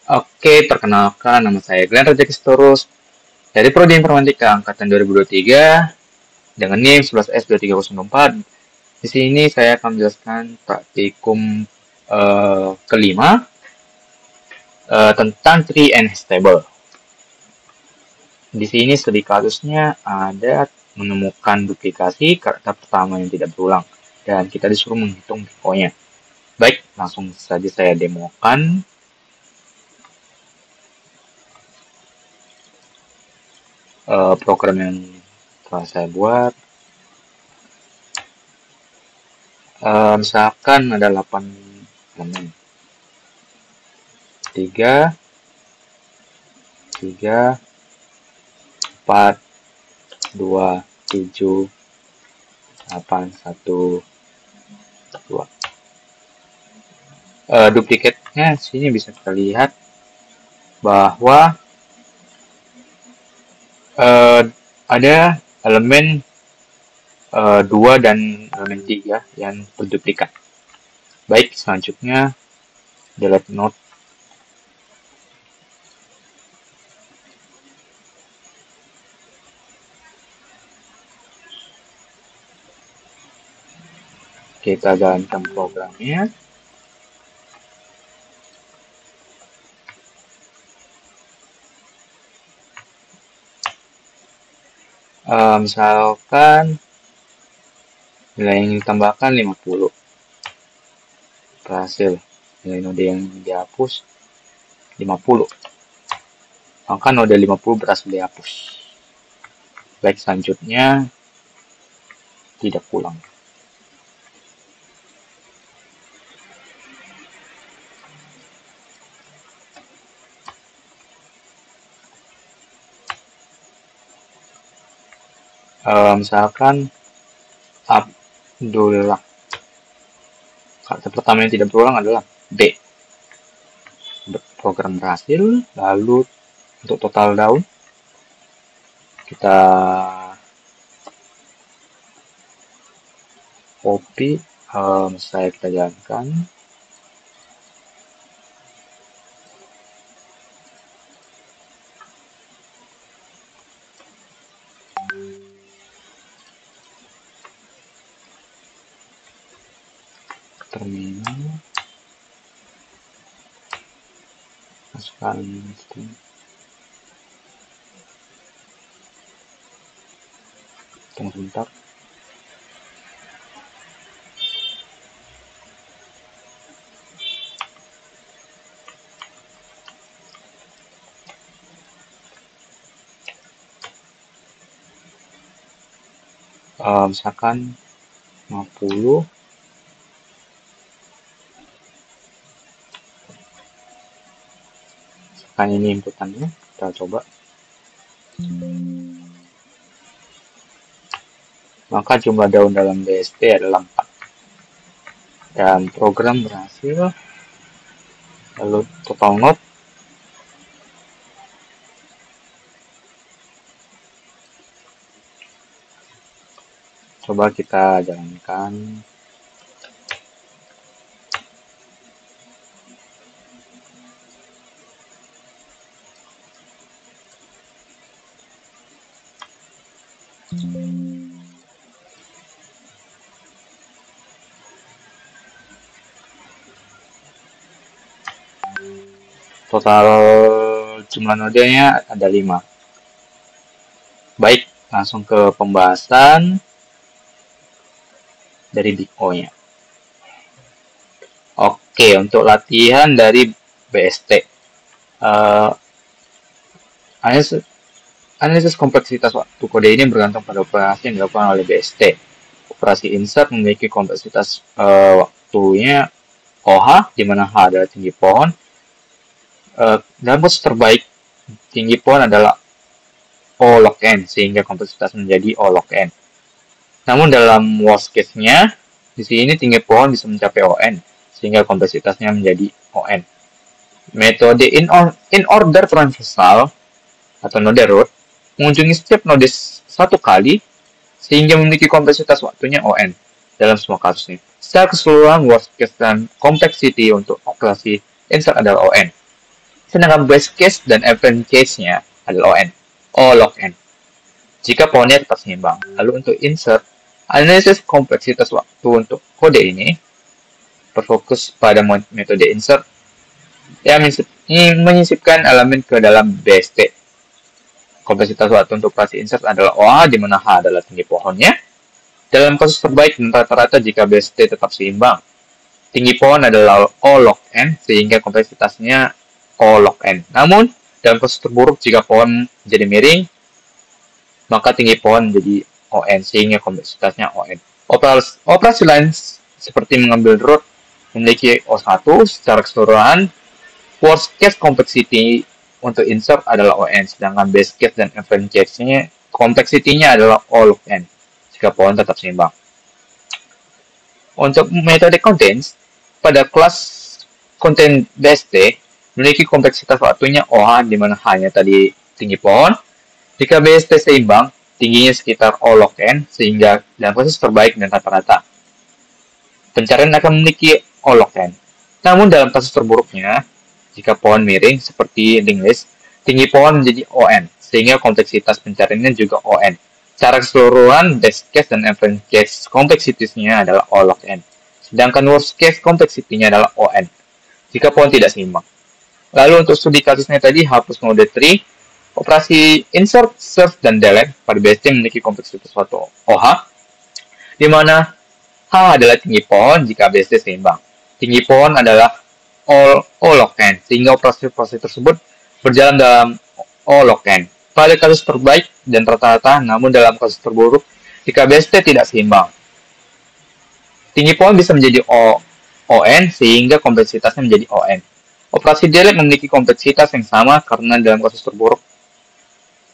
Oke, perkenalkan nama saya Glenn Rejeki Sitorus dari Prodi Informatika Angkatan 2023 dengan NIM 11S23004. Di sini saya akan menjelaskan praktikum kelima tentang tree and hash table. Di sini studi kasusnya ada menemukan duplikasi karakter pertama yang tidak berulang dan kita disuruh menghitung dekonya. Baik, langsung saja saya demokan. Program yang telah saya buat. Misalkan ada 8 elemen. 3, 4, 2, 7, 8, 1, 2. Duplikatnya sini bisa kita lihat bahwa ada elemen 2 dan elemen 3 yang berduplikat. Baik, selanjutnya delete node. Kita jalankan programnya. Misalkan nilai yang ditambahkan 50. Berhasil. Nilai node yang dihapus 50. Maka node 50 berhasil dihapus. Baik, selanjutnya tidak pulang. Misalkan Abdullah. Kata pertama yang tidak berulang adalah B. Program berhasil. Lalu untuk total daun kita copy. Saya kita jalankan. Terminal, masukkan tunggu sebentar. Misalkan 50. Misalkan ini inputannya, kita coba. Maka jumlah daun dalam BST adalah 4. Dan program berhasil. Lalu total node. Coba kita jalankan. Total jumlah nodenya ada 5. Baik, langsung ke pembahasan dari Big O-nya. Oke, untuk latihan dari BST. Analisis kompleksitas waktu kode ini bergantung pada operasi yang dilakukan oleh BST. Operasi insert memiliki kompleksitas waktunya OH, di mana H adalah tinggi pohon. Dalam kasus terbaik, tinggi pohon adalah O log N, sehingga kompleksitas menjadi O log N. Namun dalam worst case-nya, di sini tinggi pohon bisa mencapai ON, sehingga kompleksitasnya menjadi ON. Metode in order transversal atau node root mengunjungi setiap node satu kali, sehingga memiliki kompleksitas waktunya ON dalam semua kasus ini. Secara keseluruhan, worst case dan complexity untuk operasi insert adalah ON. Sedangkan base case dan event case-nya adalah ON. O log N. Jika pohonnya tetap seimbang. Lalu untuk insert, analisis kompleksitas waktu untuk kode ini berfokus pada metode insert yang menyisipkan elemen ke dalam BST. Kompleksitas waktu untuk operasi insert adalah OH, di mana H adalah tinggi pohonnya. Dalam kasus terbaik dan rata-rata jika BST tetap seimbang. Tinggi pohon adalah O log N, sehingga kompleksitasnya O log N. Namun, dalam kasus terburuk jika pohon jadi miring, maka tinggi pohon menjadi ON, sehingga kompleksitasnya ON. Operasi lain seperti mengambil root memiliki O1 secara keseluruhan. Worst case complexity untuk insert adalah ON, sedangkan base case dan event case-nya kompleksitinya adalah O log N, jika pohon tetap seimbang. Untuk metode contains, pada kelas contain BST memiliki kompleksitas waktunya OH, di mana H-nya tadi tinggi pohon. Jika BST seimbang, tingginya sekitar O log N, sehingga dalam kasus terbaik dan rata-rata pencarian akan memiliki O log N. Namun dalam kasus terburuknya, jika pohon miring seperti linked list, tinggi pohon menjadi ON, sehingga kompleksitas pencariannya juga ON. Secara keseluruhan, best case dan event case kompleksitinya adalah O log N, sedangkan worst case kompleksitinya adalah ON, jika pohon tidak seimbang. Lalu untuk studi kasusnya tadi, hapus node tree, operasi insert, search, dan delete pada BST memiliki kompleksitas suatu OH, di mana H adalah tinggi pohon jika BST seimbang. Tinggi pohon adalah O log N, sehingga operasi-operasi tersebut berjalan dalam O log N. Pada kasus terbaik dan rata-rata, namun dalam kasus terburuk, jika BST tidak seimbang. Tinggi pohon bisa menjadi ON, sehingga kompleksitasnya menjadi ON. Operasi delete memiliki kompleksitas yang sama karena dalam kasus terburuk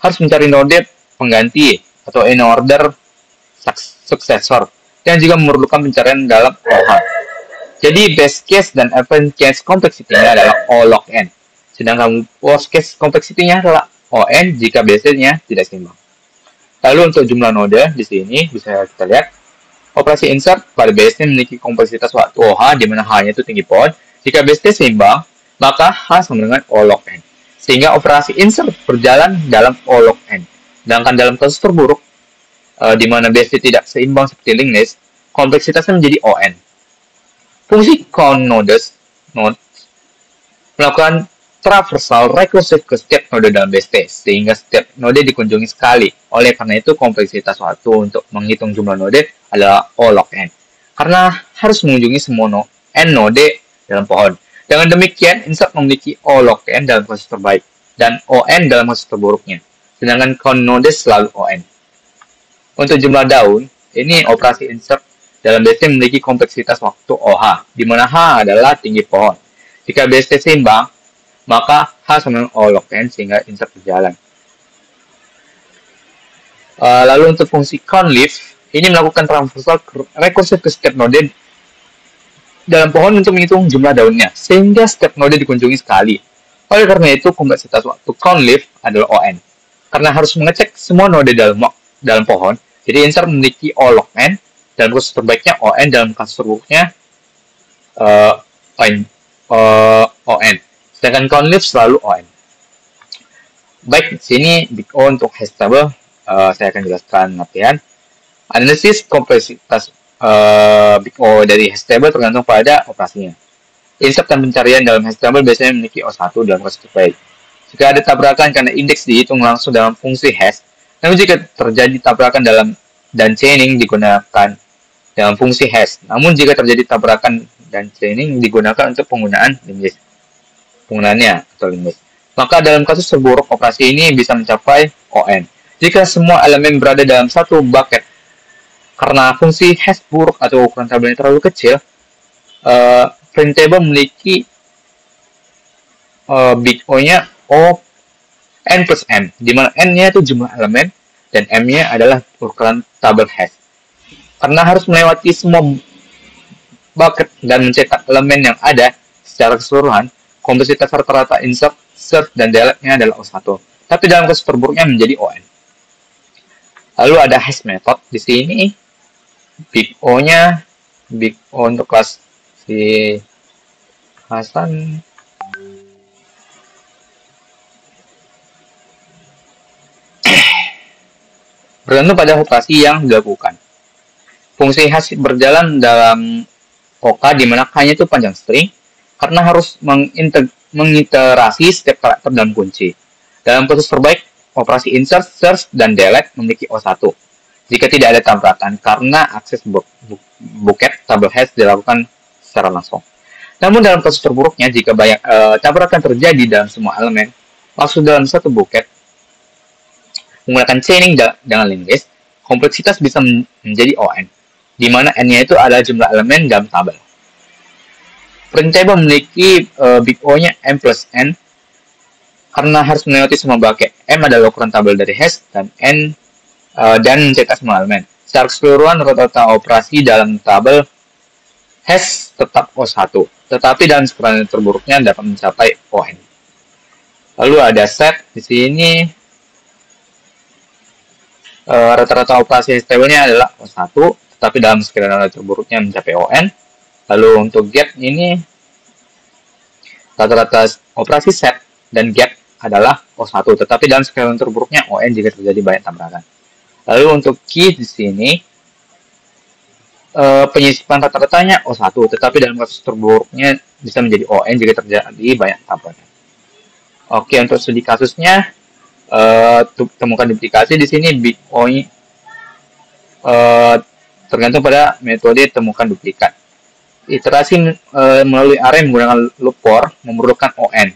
harus mencari node pengganti atau in order successor, yang juga memerlukan pencarian dalam OH. Jadi base case dan event case kompleksitinya adalah O log N, sedangkan worst case kompleksitinya adalah ON jika BST-nya tidak seimbang. Lalu untuk jumlah node di sini bisa kita lihat, operasi insert pada BST memiliki kompleksitas waktu OH, di mana H-nya itu tinggi pohon. Jika BST seimbang, maka H sama dengan O log N, sehingga operasi insert berjalan dalam O log N. Sedangkan dalam kasus terburuk, di mana BST tidak seimbang seperti linked list, kompleksitasnya menjadi ON. Fungsi count nodes melakukan traversal rekursive ke setiap node dalam BST, sehingga setiap node dikunjungi sekali. Oleh karena itu, kompleksitas waktu untuk menghitung jumlah node adalah O log N, karena harus mengunjungi semua N node dalam pohon. Dengan demikian, insert memiliki O log N dalam kasus terbaik, dan ON dalam kasus terburuknya, sedangkan count nodes selalu ON. Untuk jumlah daun, ini operasi insert dalam BST memiliki kompleksitas waktu OH, di mana H adalah tinggi pohon. Jika BST seimbang, maka H sama dengan O log N, sehingga insert berjalan. Lalu untuk fungsi count leaf, ini melakukan traversal rekursif ke setiap node dalam pohon untuk menghitung jumlah daunnya, sehingga setiap node dikunjungi sekali. Oleh karena itu, kompleksitas waktu count leaf adalah ON, karena harus mengecek semua node dalam pohon. Jadi insert memiliki O log N, dalam kasus terbaiknya ON, dalam kasus terburuknya ON. Sedangkan count leaf selalu ON. Baik, di sini big O untuk hash table, saya akan jelaskan latihan. Analisis kompleksitas big O dari hash table tergantung pada operasinya. Insert dan pencarian dalam hash table biasanya memiliki O1 dalam kasus terbaik. Jika ada tabrakan karena indeks dihitung langsung dalam fungsi hash, namun jika terjadi tabrakan dan chaining digunakan dalam fungsi hash. Namun jika terjadi tabrakan dan chaining digunakan untuk penggunaan linked list. Penggunaannya atau linked list. Maka dalam kasus terburuk, operasi ini bisa mencapai ON. Jika semua elemen berada dalam satu bucket, karena fungsi hash buruk atau ukuran tabelnya terlalu kecil, print table memiliki big O-nya O N plus M, di mana N-nya itu jumlah elemen dan M-nya adalah ukuran tabel hash. Karena harus melewati semua bucket dan mencetak elemen yang ada secara keseluruhan, kompleksitas rata-rata insert, search, dan delete-nya adalah O1. Tapi dalam kasus terburuknya menjadi ON. Lalu ada hash method di sini. Big O-nya, big O untuk kelas si Hasan. bergantung pada operasi yang dilakukan. Fungsi hash berjalan dalam OK di mana K-nya itu panjang string karena harus mengiterasi setiap karakter dalam kunci. Dalam proses terbaik, operasi insert, search, dan delete memiliki O1 jika tidak ada tabrakan karena akses buket tabel hash dilakukan secara langsung. Namun dalam proses terburuknya, jika banyak tabrakan terjadi dalam semua elemen masuk dalam satu buket menggunakan chaining dengan linked list, kompleksitas bisa menjadi ON, di mana N-nya itu adalah jumlah elemen dalam tabel. Print table memiliki big O-nya M plus N karena harus melewati semua bucket. M adalah ukuran tabel dari hash dan N dan mencetak semua elemen. Secara keseluruhan, rata-rata operasi dalam tabel hash tetap O1, tetapi dalam skenario terburuknya dapat mencapai ON. Lalu ada set di sini. Rata-rata operasi hash table-nya adalah O1, tetapi dalam skenario terburuknya mencapai ON. Lalu untuk get ini, rata-rata operasi set dan get adalah O1, tetapi dalam skenario terburuknya ON jika terjadi banyak tabrakan. Lalu untuk key di sini, penyisipan rata-ratanya O1, tetapi dalam kasus terburuknya bisa menjadi ON jika terjadi banyak tabrakan. Oke, untuk studi kasusnya, temukan duplikasi di sini big O tergantung pada metode temukan duplikat. Iterasi melalui array menggunakan loop for memerlukan ON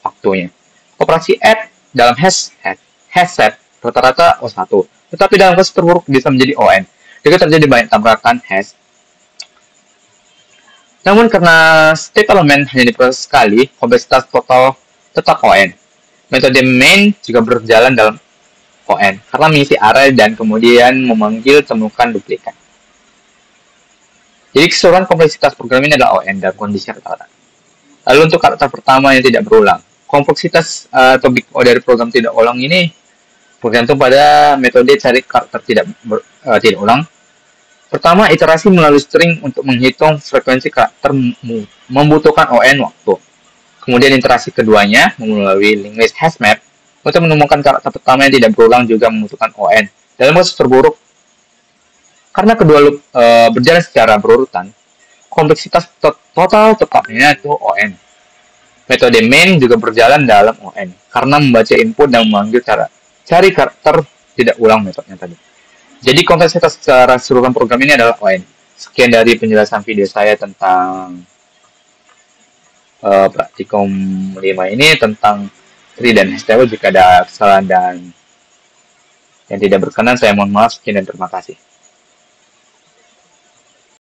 waktunya. Operasi add dalam hash set rata-rata O1, tetapi dalam kasus terburuk bisa menjadi ON jika terjadi banyak tabrakan hash. Namun karena setiap elemen hanya diproses sekali, kompleksitas total tetap ON. Metode main juga berjalan dalam ON karena mengisi array dan kemudian memanggil temukan duplikat. Jadi keseluruhan kompleksitas program ini adalah ON dalam kondisi rata-rata. Lalu untuk karakter pertama yang tidak berulang, kompleksitas atau big O dari program tidak ulang ini bergantung pada metode cari karakter tidak ulang. Pertama, iterasi melalui string untuk menghitung frekuensi karakter membutuhkan ON waktu. Kemudian iterasi keduanya melalui linked list hash map untuk menemukan karakter pertama yang tidak berulang juga membutuhkan ON. Dalam kasus terburuk, karena kedua loop berjalan secara berurutan, kompleksitas total tetapnya itu ON. Metode main juga berjalan dalam ON karena membaca input dan memanggil cari karakter tidak ulang metodenya tadi. Jadi kompleksitas secara keseluruhan program ini adalah ON. Sekian dari penjelasan video saya tentang praktikum 5 ini tentang tree dan hash table. Jika ada kesalahan dan yang tidak berkenan, saya mohon maaf. Sekian dan terima kasih.